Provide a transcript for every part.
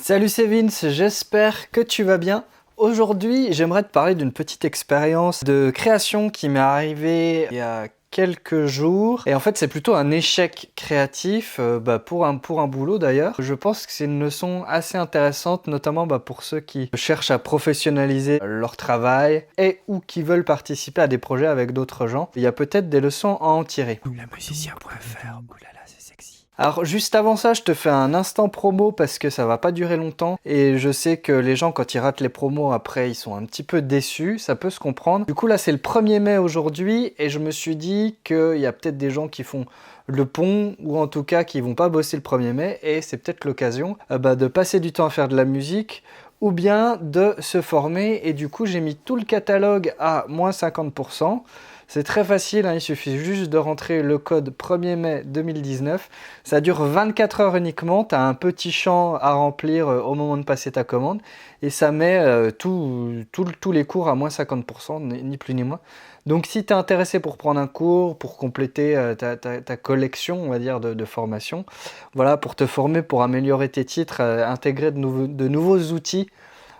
Salut, c'est Vince, j'espère que tu vas bien. Aujourd'hui, j'aimerais te parler d'une petite expérience de création qui m'est arrivée il y a quelques jours. Et en fait, c'est plutôt un échec créatif pour un boulot d'ailleurs. Je pense que c'est une leçon assez intéressante, notamment pour ceux qui cherchent à professionnaliser leur travail et ou qui veulent participer à des projets avec d'autres gens. Il y a peut-être des leçons à en tirer. Lamusicien.fr, oulala, c'est sexy. Alors juste avant ça, je te fais un instant promo parce que ça va pas durer longtemps et je sais que les gens quand ils ratent les promos après ils sont un petit peu déçus, ça peut se comprendre. Du coup là c'est le 1er mai aujourd'hui et je me suis dit qu'il y a peut-être des gens qui font le pont ou en tout cas qui vont pas bosser le 1er mai et c'est peut-être l'occasion de passer du temps à faire de la musique ou bien de se former et du coup j'ai mis tout le catalogue à moins 50%. C'est très facile, il suffit juste de rentrer le code 1er mai 2019. Ça dure 24 heures uniquement, tu as un petit champ à remplir au moment de passer ta commande et ça met tous les cours à moins 50%, ni plus ni moins. Donc si tu es intéressé pour prendre un cours, pour compléter ta collection, on va dire, de formation, voilà, pour te former, pour améliorer tes titres, intégrer de nouveaux outils,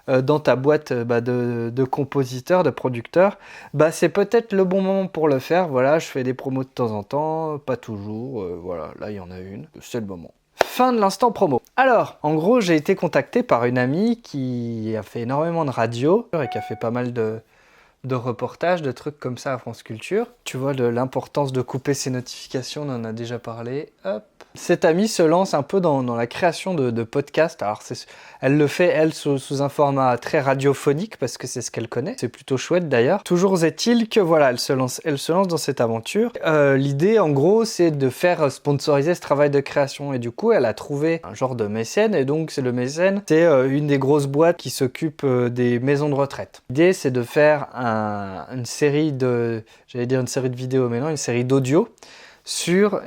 dans ta boîte de compositeurs, de producteurs, c'est peut-être le bon moment pour le faire. Voilà, je fais des promos de temps en temps, pas toujours, voilà, là il y en a une, c'est le moment. Fin de l'instant promo. Alors, en gros, j'ai été contacté par une amie qui a fait énormément de radio et qui a fait pas mal de reportages, de trucs comme ça à France Culture. Tu vois l'importance de couper ses notifications, on en a déjà parlé. Hop. Cette amie se lance un peu dans la création de podcasts. Alors elle le fait, elle, sous un format très radiophonique, parce que c'est ce qu'elle connaît. C'est plutôt chouette d'ailleurs. Toujours est-il que voilà, elle se lance dans cette aventure. L'idée, en gros, c'est de faire sponsoriser ce travail de création. Et du coup, elle a trouvé un genre de mécène. Et donc, c'est le mécène, c'est une des grosses boîtes qui s'occupe des maisons de retraite. L'idée, c'est de faire une série de vidéos, mais non, une série d'audio sur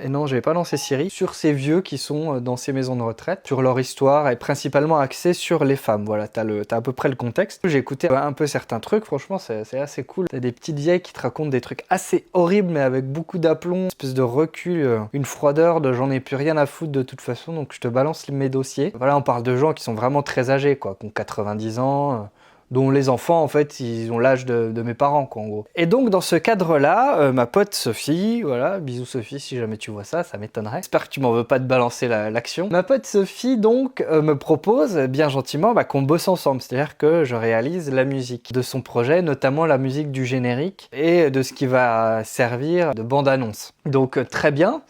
ces vieux qui sont dans ces maisons de retraite, sur leur histoire et principalement axé sur les femmes. Voilà, t'as à peu près le contexte. J'ai écouté un peu certains trucs, franchement c'est assez cool. T'as des petites vieilles qui te racontent des trucs assez horribles mais avec beaucoup d'aplomb, une espèce de recul, une froideur de j'en ai plus rien à foutre de toute façon, donc je te balance mes dossiers. Voilà, on parle de gens qui sont vraiment très âgés, quoi, qui ont 90 ans, dont les enfants, en fait, ils ont l'âge de mes parents, quoi, en gros. Et donc, dans ce cadre-là, ma pote Sophie, voilà, bisous Sophie, si jamais tu vois ça, ça m'étonnerait. J'espère que tu m'en veux pas de balancer l'action. Ma pote Sophie, donc, me propose, bien gentiment, qu'on bosse ensemble. C'est-à-dire que je réalise la musique de son projet, notamment la musique du générique et de ce qui va servir de bande-annonce. Donc, très bien.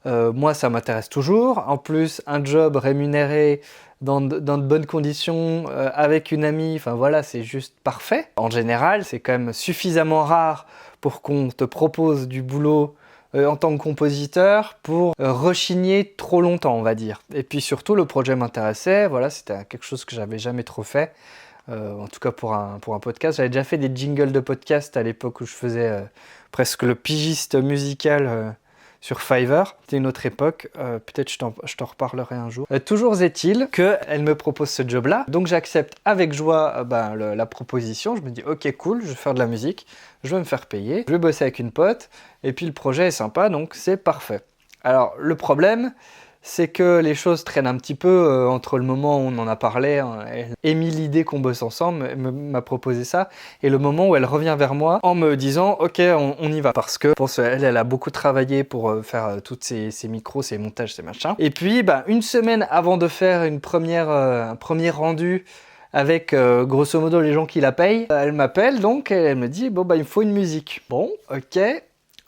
Moi, ça m'intéresse toujours. En plus, un job rémunéré dans de bonnes conditions, avec une amie, enfin voilà, c'est juste parfait. En général, c'est quand même suffisamment rare pour qu'on te propose du boulot en tant que compositeur pour rechigner trop longtemps, on va dire. Et puis surtout, le projet m'intéressait, voilà, c'était quelque chose que j'avais jamais trop fait. En tout cas pour un podcast. J'avais déjà fait des jingles de podcast à l'époque où je faisais presque le pigiste musical sur Fiverr. C'était une autre époque, peut-être je t'en reparlerai un jour. Toujours est-il qu'elle me propose ce job-là, donc j'accepte avec joie la proposition. Je me dis ok cool, je vais faire de la musique, je vais me faire payer, je vais bosser avec une pote, et puis le projet est sympa, donc c'est parfait. Alors le problème, c'est que les choses traînent un petit peu entre le moment où on en a parlé, elle a émis l'idée qu'on bosse ensemble, elle m'a proposé ça, et le moment où elle revient vers moi en me disant ok on y va, parce que pour elle a beaucoup travaillé pour faire toutes ces micros, ces montages, ces machins. Et puis une semaine avant de faire un premier rendu avec grosso modo les gens qui la payent, elle m'appelle donc et elle me dit bon il me faut une musique. Bon ok,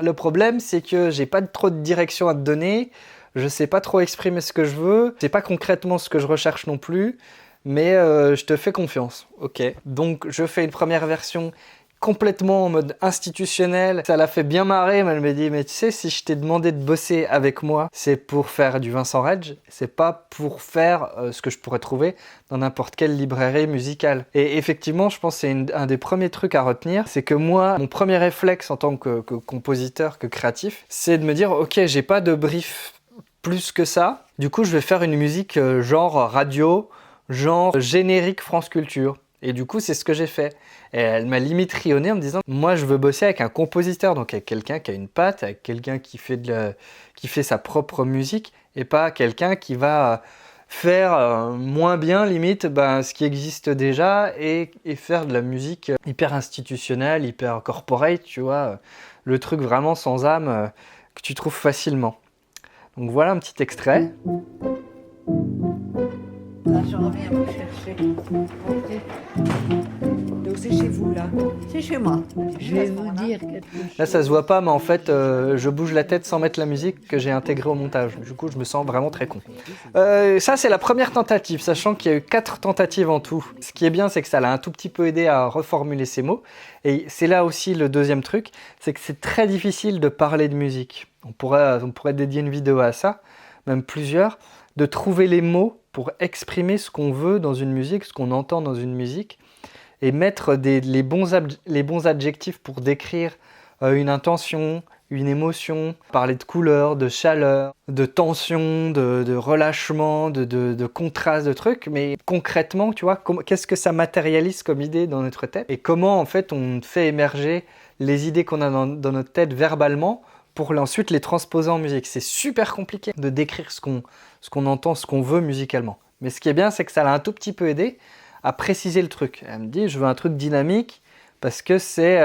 le problème c'est que j'ai pas trop de direction à te donner. Je sais pas trop exprimer ce que je veux, c'est pas concrètement ce que je recherche non plus, mais je te fais confiance. Ok, donc je fais une première version complètement en mode institutionnel. Ça l'a fait bien marrer, mais elle me dit mais tu sais, si je t'ai demandé de bosser avec moi, c'est pour faire du Vincent Redge, c'est pas pour faire ce que je pourrais trouver dans n'importe quelle librairie musicale. Et effectivement, je pense que c'est un des premiers trucs à retenir, c'est que moi, mon premier réflexe en tant que compositeur, que créatif, c'est de me dire ok, j'ai pas de brief plus que ça. Du coup, je vais faire une musique genre radio, genre générique France Culture. Et du coup, c'est ce que j'ai fait. Et elle m'a limite rionné en me disant moi, je veux bosser avec un compositeur, donc avec quelqu'un qui a une patte, avec quelqu'un qui fait sa propre musique, et pas quelqu'un qui va faire moins bien limite ce qui existe déjà et faire de la musique hyper institutionnelle, hyper corporate, tu vois, le truc vraiment sans âme que tu trouves facilement. Donc voilà un petit extrait. Là, je reviens vous chercher. Ok. Donc c'est chez vous là. C'est chez moi. Je vais vous dire quelque chose. Là ça se voit pas mais en fait je bouge la tête sans mettre la musique que j'ai intégrée au montage. Du coup je me sens vraiment très con. Ça c'est la première tentative, sachant qu'il y a eu 4 tentatives en tout. Ce qui est bien c'est que ça l'a un tout petit peu aidé à reformuler ses mots. Et c'est là aussi le deuxième truc, c'est que c'est très difficile de parler de musique. On pourrait dédier une vidéo à ça, même plusieurs, de trouver les mots pour exprimer ce qu'on veut dans une musique, ce qu'on entend dans une musique, et mettre les bons adjectifs pour décrire une intention, une émotion, parler de couleur, de chaleur, de tension, de relâchement, de contraste, de trucs, mais concrètement, tu vois, qu'est-ce que ça matérialise comme idée dans notre tête, et comment en fait on fait émerger les idées qu'on a dans notre tête verbalement pour ensuite les transposer en musique. C'est super compliqué de décrire ce qu'on entend, ce qu'on veut musicalement. Mais ce qui est bien, c'est que ça l'a un tout petit peu aidé à préciser le truc. Elle me dit, je veux un truc dynamique parce que c'est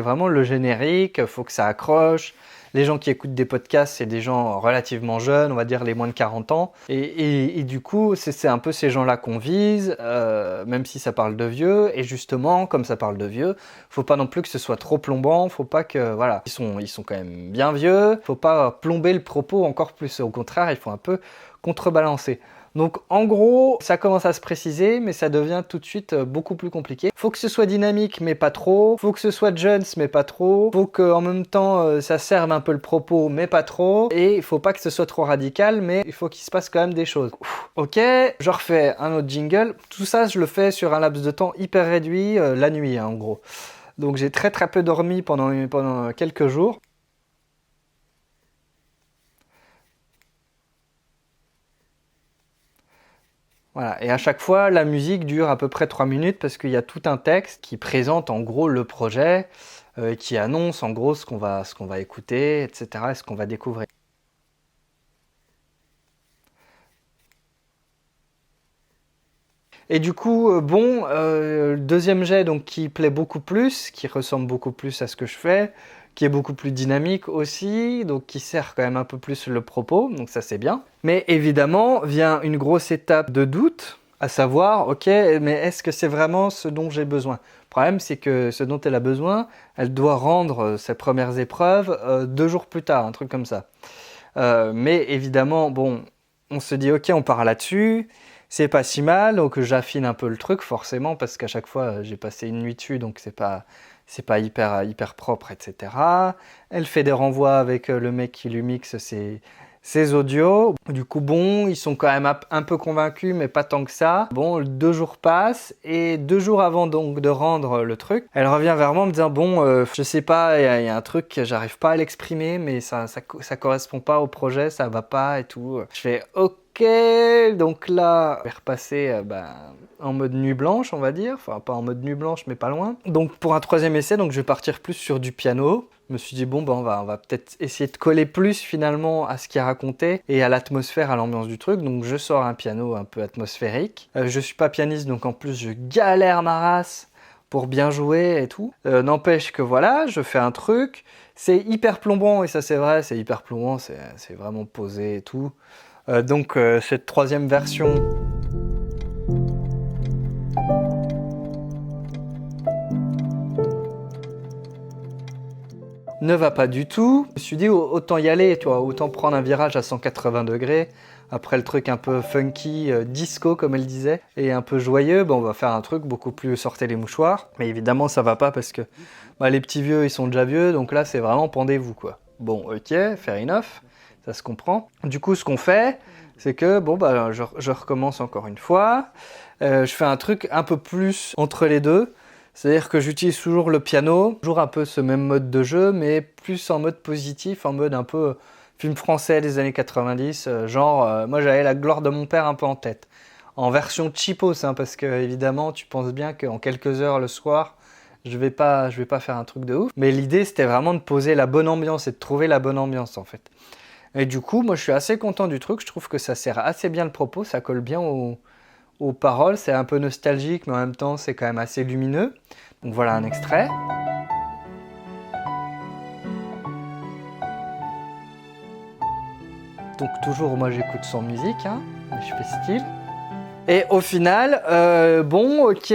vraiment le générique, il faut que ça accroche. Les gens qui écoutent des podcasts, c'est des gens relativement jeunes, on va dire les moins de 40 ans. Et du coup, c'est un peu ces gens-là qu'on vise, même si ça parle de vieux. Et justement, comme ça parle de vieux, faut pas non plus que ce soit trop plombant, faut pas que... Voilà, ils sont quand même bien vieux, faut pas plomber le propos encore plus. Au contraire, il faut un peu contrebalancer. Donc en gros, ça commence à se préciser, mais ça devient tout de suite beaucoup plus compliqué. Faut que ce soit dynamique, mais pas trop. Faut que ce soit Jones, mais pas trop. Faut qu'en même temps, ça serve un peu le propos, mais pas trop. Et il faut pas que ce soit trop radical, mais il faut qu'il se passe quand même des choses. Ok, je refais un autre jingle. Tout ça, je le fais sur un laps de temps hyper réduit, la nuit, hein, en gros. Donc j'ai très peu dormi pendant quelques jours. Voilà. Et à chaque fois, la musique dure à peu près 3 minutes parce qu'il y a tout un texte qui présente en gros le projet, qui annonce en gros ce qu'on va écouter, etc., et ce qu'on va découvrir. Et du coup, le deuxième jet donc, qui plaît beaucoup plus, qui ressemble beaucoup plus à ce que je fais, qui est beaucoup plus dynamique aussi, donc qui sert quand même un peu plus le propos, donc ça c'est bien. Mais évidemment, vient une grosse étape de doute, à savoir, ok, mais est-ce que c'est vraiment ce dont j'ai besoin? Le problème, c'est que ce dont elle a besoin, elle doit rendre ses premières épreuves 2 jours plus tard, un truc comme ça. Mais évidemment, bon, on se dit, ok, on part là-dessus, c'est pas si mal, donc j'affine un peu le truc, forcément, parce qu'à chaque fois, j'ai passé une nuit dessus, donc c'est pas hyper propre, etc. Elle fait des renvois avec le mec qui lui mixe ses audios. Du coup, bon, ils sont quand même un peu convaincus, mais pas tant que ça. Bon, 2 jours passent, et 2 jours avant donc de rendre le truc, elle revient vers moi en me disant, bon, je sais pas, il y a un truc, j'arrive pas à l'exprimer, mais ça correspond pas au projet, ça va pas et tout. Je fais, ok, donc là, je vais repasser en mode nuit blanche, on va dire. Enfin, pas en mode nuit blanche, mais pas loin. Donc, pour un troisième essai, donc, je vais partir plus sur du piano. Je me suis dit, bon, on va peut-être essayer de coller plus, finalement, à ce qu'il a raconté et à l'atmosphère, à l'ambiance du truc. Donc, je sors un piano un peu atmosphérique. Je suis pas pianiste, donc en plus, je galère ma race pour bien jouer et tout. N'empêche que voilà, je fais un truc. C'est hyper plombant, et ça, c'est vrai, c'est hyper plombant. C'est vraiment posé et tout. Donc, cette troisième version... ne va pas du tout. Je me suis dit autant y aller, tu vois, autant prendre un virage à 180 degrés. Après le truc un peu funky, disco comme elle disait, et un peu joyeux, on va faire un truc beaucoup plus sortez les mouchoirs. Mais évidemment ça va pas parce que les petits vieux ils sont déjà vieux, donc là c'est vraiment pendez-vous quoi. Bon ok, fair enough, ça se comprend. Du coup ce qu'on fait, c'est que je recommence encore une fois. Je fais un truc un peu plus entre les deux. C'est-à-dire que j'utilise toujours le piano, toujours un peu ce même mode de jeu, mais plus en mode positif, en mode un peu film français des années 90, moi j'avais La gloire de mon père un peu en tête. En version cheapos, hein, parce que évidemment tu penses bien qu'en quelques heures le soir, je vais pas faire un truc de ouf. Mais l'idée c'était vraiment de poser la bonne ambiance et de trouver la bonne ambiance en fait. Et du coup, moi je suis assez content du truc, je trouve que ça sert assez bien le propos, ça colle bien aux paroles, c'est un peu nostalgique mais en même temps c'est quand même assez lumineux. Donc voilà un extrait. Donc toujours moi j'écoute sans musique, hein, mais je fais style. Et au final, bon ok,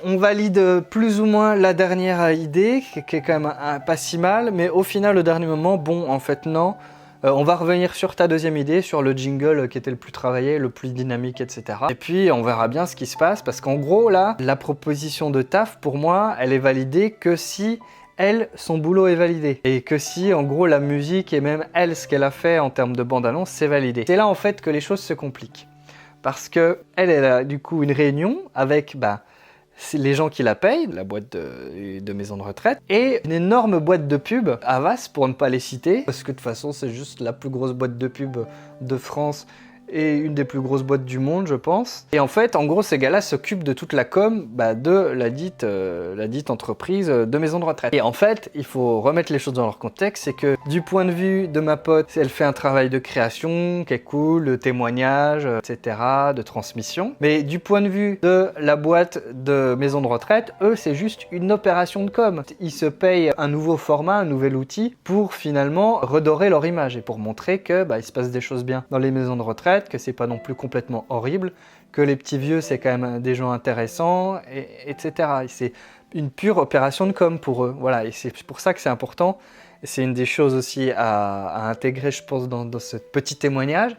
on valide plus ou moins la dernière idée, qui est quand même pas si mal, mais au final au dernier moment, bon en fait non. On va revenir sur ta deuxième idée, sur le jingle qui était le plus travaillé, le plus dynamique, etc. Et puis on verra bien ce qui se passe, parce qu'en gros là, la proposition de taf, pour moi, elle est validée que si elle, son boulot est validé. Et que si, en gros, la musique et même elle, ce qu'elle a fait en termes de bande-annonce, c'est validé. C'est là en fait que les choses se compliquent. Parce que elle a du coup une réunion avec c'est les gens qui la payent, la boîte de maison de retraite, et une énorme boîte de pub, Havas, pour ne pas les citer, parce que de toute façon c'est juste la plus grosse boîte de pub de France et une des plus grosses boîtes du monde, je pense. Et en fait, en gros, ces gars-là s'occupent de toute la com de la dite entreprise de maison de retraite. Et en fait, il faut remettre les choses dans leur contexte, c'est que du point de vue de ma pote, elle fait un travail de création qui est cool, de témoignage, etc., de transmission. Mais du point de vue de la boîte de maison de retraite, eux, c'est juste une opération de com. Ils se payent un nouveau format, un nouvel outil pour finalement redorer leur image et pour montrer que il se passe des choses bien dans les maisons de retraite, que c'est pas non plus complètement horrible, que les petits vieux c'est quand même des gens intéressants, etc. Et c'est une pure opération de com pour eux. Voilà, et c'est pour ça que c'est important. Et c'est une des choses aussi à intégrer, je pense, dans ce petit témoignage,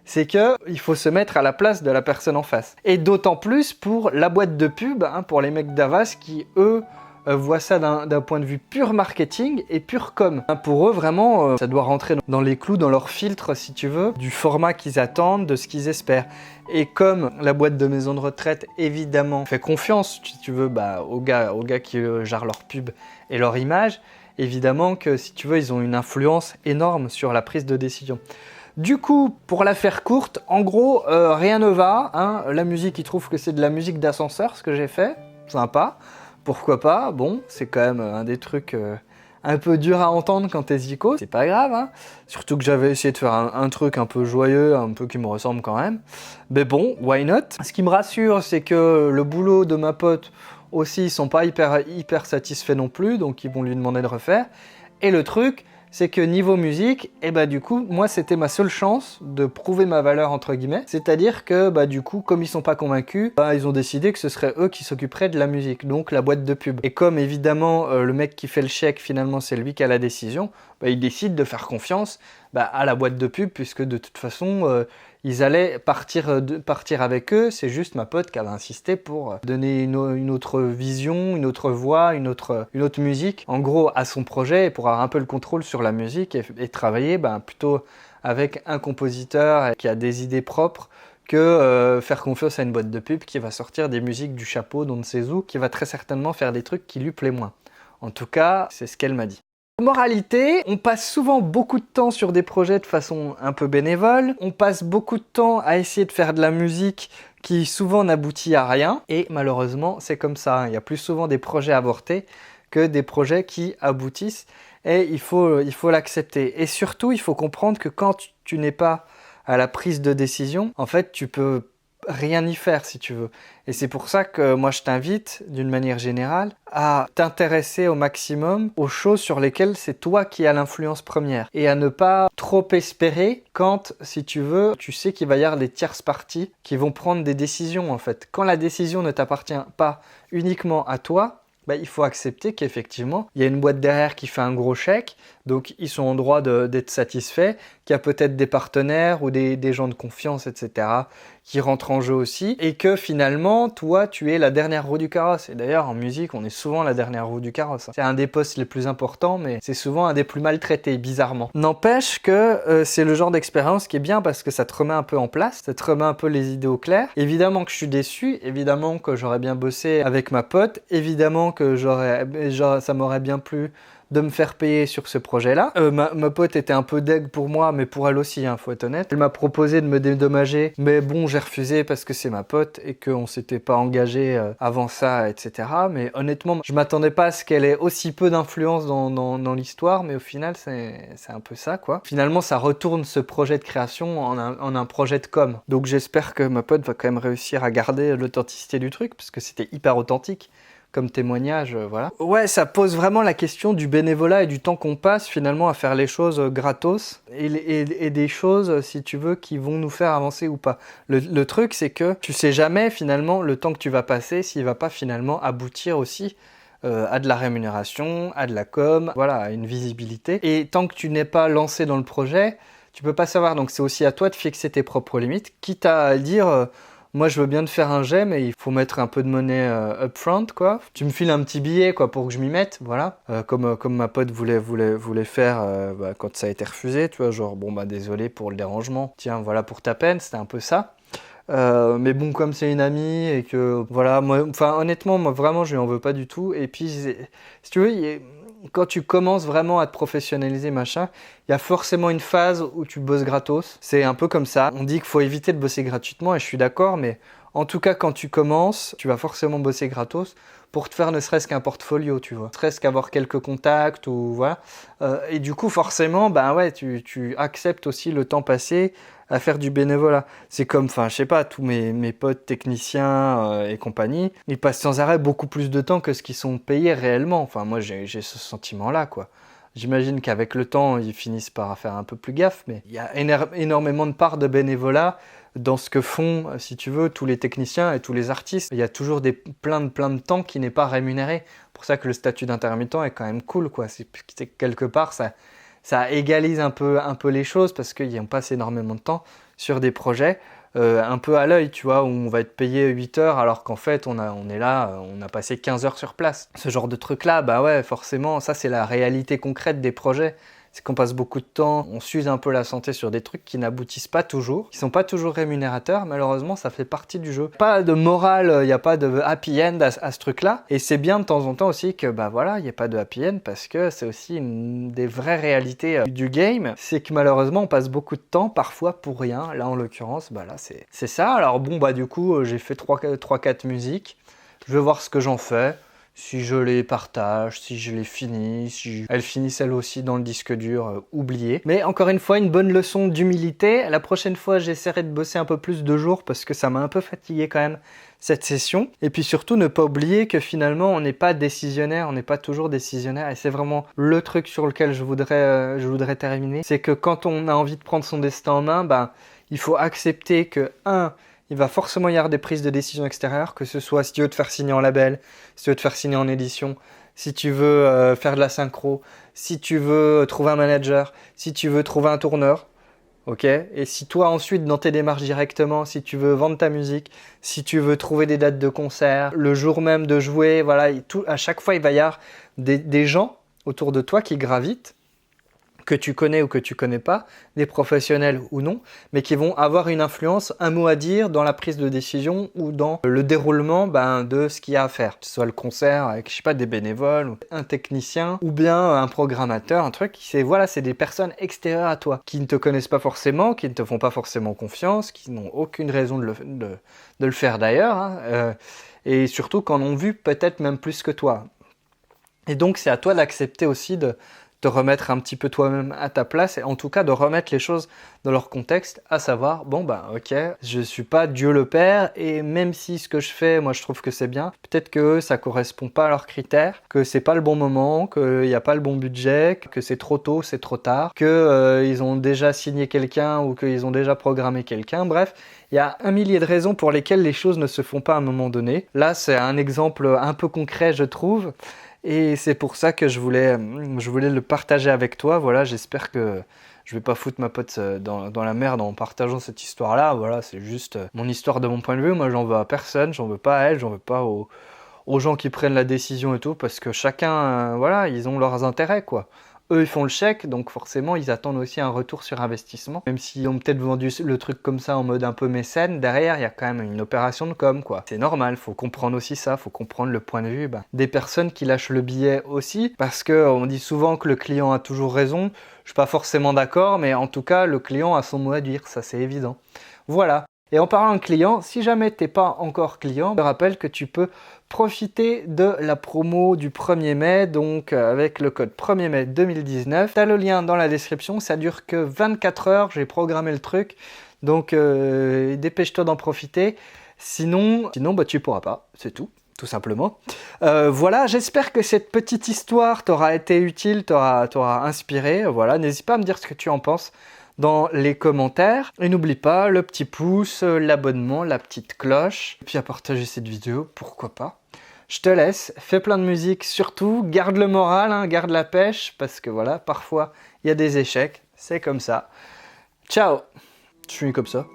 c'est qu'il faut se mettre à la place de la personne en face. Et d'autant plus pour la boîte de pub, pour les mecs d'Havas qui, eux, voient ça d'un point de vue pur marketing et pur com. Pour eux, vraiment, ça doit rentrer dans les clous, dans leur filtre, si tu veux, du format qu'ils attendent, de ce qu'ils espèrent. Et comme la boîte de maison de retraite, évidemment, fait confiance, si tu veux, aux gars qui gèrent leur pub et leur image, évidemment que, si tu veux, ils ont une influence énorme sur la prise de décision. Du coup, pour la faire courte, en gros, rien ne va. La musique, ils trouvent que c'est de la musique d'ascenseur, ce que j'ai fait. Sympa. Pourquoi pas, bon, c'est quand même un des trucs un peu dur à entendre quand t'es zico, c'est pas grave, Surtout que j'avais essayé de faire un truc un peu joyeux, un peu qui me ressemble quand même. Mais bon, why not? Ce qui me rassure, c'est que le boulot de ma pote aussi, ils sont pas hyper satisfaits non plus, donc ils vont lui demander de refaire. Et le truc, c'est que niveau musique, du coup, moi c'était ma seule chance de prouver ma valeur entre guillemets. C'est-à-dire que du coup, comme ils sont pas convaincus, ils ont décidé que ce serait eux qui s'occuperaient de la musique, donc la boîte de pub. Et comme évidemment le mec qui fait le chèque, finalement c'est lui qui a la décision, il décide de faire confiance à la boîte de pub, puisque de toute façon ils allaient partir avec eux. C'est juste ma pote qui avait insisté pour donner une autre vision, une autre voix, une autre musique, en gros, à son projet, et pour avoir un peu le contrôle sur la musique et travailler plutôt avec un compositeur qui a des idées propres que faire confiance à une boîte de pub qui va sortir des musiques du chapeau d'on ne sait où, qui va très certainement faire des trucs qui lui plaisent moins. En tout cas, c'est ce qu'elle m'a dit. Moralité, on passe souvent beaucoup de temps sur des projets de façon un peu bénévole, on passe beaucoup de temps à essayer de faire de la musique qui souvent n'aboutit à rien, et malheureusement c'est comme ça, il y a plus souvent des projets avortés que des projets qui aboutissent, et il faut l'accepter. Et surtout, il faut comprendre que quand tu n'es pas à la prise de décision, en fait tu peux rien y faire si tu veux. Et c'est pour ça que moi je t'invite d'une manière générale à t'intéresser au maximum aux choses sur lesquelles c'est toi qui as l'influence première et à ne pas trop espérer quand, si tu veux, tu sais qu'il va y avoir des tierces parties qui vont prendre des décisions en fait. Quand la décision ne t'appartient pas uniquement à toi, il faut accepter qu'effectivement, il y a une boîte derrière qui fait un gros chèque, donc ils sont en droit d'être satisfaits, qu'il y a peut-être des partenaires ou des gens de confiance, etc., qui rentrent en jeu aussi, et que finalement, toi, tu es la dernière roue du carrosse. Et d'ailleurs, en musique, on est souvent la dernière roue du carrosse. C'est un des postes les plus importants, mais c'est souvent un des plus maltraités, bizarrement. N'empêche que c'est le genre d'expérience qui est bien parce que ça te remet un peu en place, ça te remet un peu les idées au clair. Évidemment que je suis déçu, évidemment que j'aurais bien bossé avec ma pote, évidemment que ça m'aurait bien plu de me faire payer sur ce projet-là. Ma pote était un peu deg pour moi, mais pour elle aussi, faut être honnête. Elle m'a proposé de me dédommager, mais bon, j'ai refusé parce que c'est ma pote et qu'on s'était pas engagé avant ça, etc. Mais honnêtement, je m'attendais pas à ce qu'elle ait aussi peu d'influence dans l'histoire, mais au final, c'est un peu ça, quoi. Finalement, ça retourne ce projet de création en un projet de com. Donc j'espère que ma pote va quand même réussir à garder l'authenticité du truc, parce que c'était hyper authentique comme témoignage, voilà. Ouais, ça pose vraiment la question du bénévolat et du temps qu'on passe finalement à faire les choses gratos et des choses, si tu veux, qui vont nous faire avancer ou pas. Le truc, c'est que tu sais jamais finalement le temps que tu vas passer s'il va pas finalement aboutir aussi à de la rémunération, à de la com, voilà, à une visibilité. Et tant que tu n'es pas lancé dans le projet, tu peux pas savoir. Donc c'est aussi à toi de fixer tes propres limites, quitte à dire moi je veux bien te faire un jet, mais il faut mettre un peu de monnaie upfront, quoi. Tu me files un petit billet, quoi, pour que je m'y mette, voilà. Comme ma pote voulait faire quand ça a été refusé, tu vois, genre bon bah désolé pour le dérangement, tiens voilà pour ta peine, c'était un peu ça. Mais bon, comme c'est une amie et que voilà, moi, enfin honnêtement, moi vraiment je lui en veux pas du tout. Et puis si tu veux, quand tu commences vraiment à te professionnaliser, machin, il y a forcément une phase où tu bosses gratos. C'est un peu comme ça. On dit qu'il faut éviter de bosser gratuitement et je suis d'accord, mais en tout cas, quand tu commences, tu vas forcément bosser gratos pour te faire ne serait-ce qu'un portfolio, tu vois. Ne serait-ce qu'avoir quelques contacts ou voilà. Et du coup, forcément, ben ouais, tu acceptes aussi le temps passé à faire du bénévolat. C'est comme, enfin, je sais pas, tous mes potes techniciens et compagnie, ils passent sans arrêt beaucoup plus de temps que ce qu'ils sont payés réellement. Enfin, moi, j'ai ce sentiment-là, quoi. J'imagine qu'avec le temps, ils finissent par faire un peu plus gaffe, mais il y a énormément de parts de bénévolat dans ce que font, si tu veux, tous les techniciens et tous les artistes. Il y a toujours plein de temps qui n'est pas rémunéré. C'est pour ça que le statut d'intermittent est quand même cool, quoi. C'est quelque part, ça égalise un peu les choses parce qu'on passe énormément de temps sur des projets un peu à l'œil, tu vois, où on va être payé 8 heures alors qu'en fait on est là, on a passé 15 heures sur place. Ce genre de truc-là, bah ouais, forcément, ça c'est la réalité concrète des projets. C'est qu'on passe beaucoup de temps, on s'use un peu la santé sur des trucs qui n'aboutissent pas toujours, qui sont pas toujours rémunérateurs, malheureusement ça fait partie du jeu. Pas de morale, il n'y a pas de happy end à ce truc-là, et c'est bien de temps en temps aussi que bah voilà, il n'y a pas de happy end parce que c'est aussi une des vraies réalités du game, c'est que malheureusement on passe beaucoup de temps parfois pour rien, là en l'occurrence, bah là c'est ça. Alors bon bah du coup j'ai fait 3-4 musiques, je vais voir ce que j'en fais. Si je les partage, si je les finis, si elles finissent elles aussi dans le disque dur oublié. Mais encore une fois, une bonne leçon d'humilité. La prochaine fois, j'essaierai de bosser un peu plus de jours parce que ça m'a un peu fatigué quand même cette session. Et puis surtout, ne pas oublier que finalement, on n'est pas décisionnaire, on n'est pas toujours décisionnaire. Et c'est vraiment le truc sur lequel je voudrais terminer. C'est que quand on a envie de prendre son destin en main, ben, il faut accepter que, il va forcément y avoir des prises de décision extérieures, que ce soit si tu veux te faire signer en label, si tu veux te faire signer en édition, si tu veux faire de la synchro, si tu veux trouver un manager, si tu veux trouver un tourneur, ok ? Et si toi ensuite dans tes démarches directement, si tu veux vendre ta musique, si tu veux trouver des dates de concert, le jour même de jouer, voilà, à chaque fois il va y avoir des gens autour de toi qui gravitent, que tu connais ou que tu connais pas, des professionnels ou non, mais qui vont avoir une influence, un mot à dire dans la prise de décision ou dans le déroulement de ce qu'il y a à faire. Que ce soit le concert avec, je sais pas, des bénévoles, ou un technicien, ou bien un programmateur, un truc, c'est des personnes extérieures à toi, qui ne te connaissent pas forcément, qui ne te font pas forcément confiance, qui n'ont aucune raison de le faire d'ailleurs, et surtout qu'en ont vu peut-être même plus que toi. Et donc c'est à toi d'accepter aussi de te remettre un petit peu toi-même à ta place et en tout cas de remettre les choses dans leur contexte, à savoir, bon bah ok, je suis pas Dieu le Père et même si ce que je fais, moi je trouve que c'est bien, peut-être que ça correspond pas à leurs critères, que c'est pas le bon moment, qu'il n'y a pas le bon budget, que c'est trop tôt, c'est trop tard, que ils ont déjà signé quelqu'un ou qu'ils ont déjà programmé quelqu'un, bref, il y a un millier de raisons pour lesquelles les choses ne se font pas à un moment donné. Là c'est un exemple un peu concret je trouve. Et c'est pour ça que je voulais le partager avec toi. Voilà, j'espère que je vais pas foutre ma pote dans la merde en partageant cette histoire-là. Voilà, c'est juste mon histoire de mon point de vue. Moi, j'en veux à personne, j'en veux pas à elle, j'en veux pas aux gens qui prennent la décision et tout, parce que chacun, voilà, ils ont leurs intérêts, quoi. eux ils font le chèque, donc forcément ils attendent aussi un retour sur investissement. Même s'ils ont peut-être vendu le truc comme ça en mode un peu mécène, derrière il y a quand même une opération de com quoi. C'est normal, faut comprendre aussi ça, faut comprendre le point de vue des personnes qui lâchent le billet aussi, parce que on dit souvent que le client a toujours raison. Je suis pas forcément d'accord, mais en tout cas le client a son mot à dire, ça c'est évident. Voilà. Et en parlant de client, si jamais t'es pas encore client, je te rappelle que tu peux profiter de la promo du 1er mai, donc avec le code 1er mai 2019. Tu as le lien dans la description, ça dure que 24 heures, j'ai programmé le truc, donc dépêche-toi d'en profiter. Sinon tu pourras pas, c'est tout simplement. Voilà, j'espère que cette petite histoire t'aura été utile, t'aura inspiré. Voilà, n'hésite pas à me dire ce que tu en penses dans les commentaires. Et n'oublie pas le petit pouce, l'abonnement, la petite cloche. Et puis à partager cette vidéo, pourquoi pas. Je te laisse, fais plein de musique surtout, garde le moral, hein, garde la pêche, parce que voilà, parfois il y a des échecs, c'est comme ça. Ciao! Je suis comme ça.